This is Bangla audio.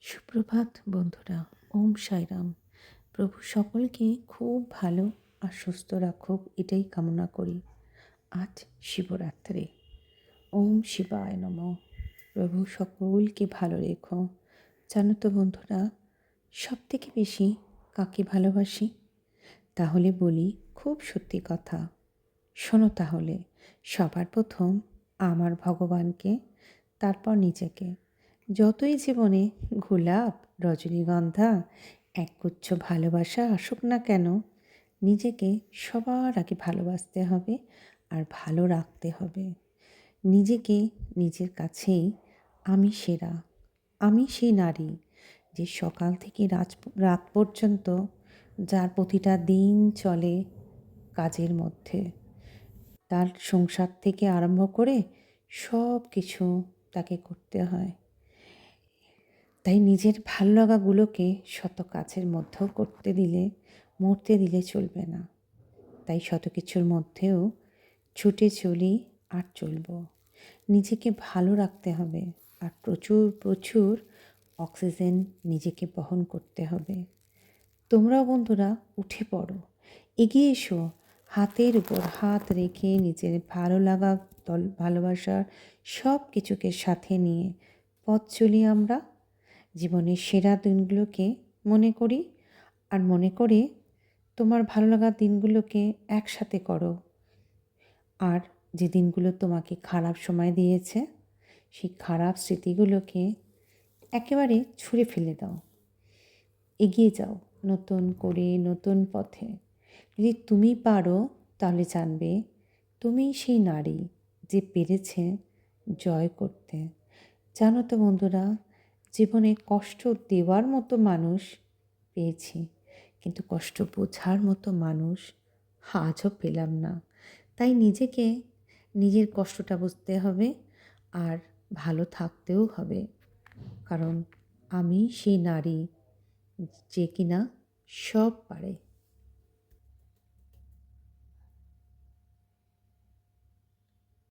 সুপ্রভাত বন্ধুরা। ওম সাইরাম। প্রভু সকলকে খুব ভালো আর সুস্থ রাখুক, এটাই কামনা করি। আজ শিবরাত্রি। ওম শিবায় নমঃ। প্রভু সকলকে ভালো রেখো। জানো তো বন্ধুরা, সব থেকে বেশি কাকে ভালোবাসি? তাহলে বলি খুব সত্যি কথা। শোনো তাহলে। সবার প্রথম আমার ভগবানকে, তারপর নিজেকে। যতই জীবনে গোলাপ, রজনীগন্ধা, একগুচ্ছ ভালোবাসা আসুক না কেন, নিজেকে সবার আগে ভালোবাসতে হবে আর ভালো রাখতে হবে। নিজেকে নিজের কাছেই আমি সেরা। আমি সেই নারী যে সকাল থেকে রাত পর্যন্ত, যার প্রতিটা দিন চলে কাজের মধ্যে। তার সংসার থেকে আরম্ভ করে সব কিছু তাকে করতে হয়। তাই নিজের ভালো লাগাগুলোকে শত কাজের মধ্যেও মরতে দিলে চলবে না। তাই শত কিছুর মধ্যেও ছুটে চলি আর চলব। নিজেকে ভালো রাখতে হবে আর প্রচুর প্রচুর অক্সিজেন নিজেকে বহন করতে হবে। তোমরাও বন্ধুরা উঠে পড়ো, এগিয়ে এসো। হাতের উপর হাত রেখে নিজের ভালো লাগা, ভালোবাসার সব কিছুকে সাথে নিয়ে পথ চলি আমরা। জীবনের সেরা দিনগুলোকে মনে করি আর মনে করে তোমার ভালো লাগার দিনগুলোকে একসাথে করো। আর যে দিনগুলো তোমাকে খারাপ সময় দিয়েছে, সেই খারাপ স্মৃতিগুলোকে একেবারে ছুঁড়ে ফেলে দাও। এগিয়ে যাও নতুন করে, নতুন পথে। যদি তুমি পারো তাহলে জানবে তুমি সেই নারী যে পেরেছে জয় করতে। জানো তো বন্ধুরা, জীবনে কষ্ট দেওয়ার মতো মানুষ পেয়েছি, কিন্তু কষ্ট বোঝার মতো মানুষ আজও পেলাম না। তাই নিজেকে নিজের কষ্টটা বুঝতে হবে আর ভালো থাকতেও হবে। কারণ আমি সেই নারী যে কিনা সব পারে।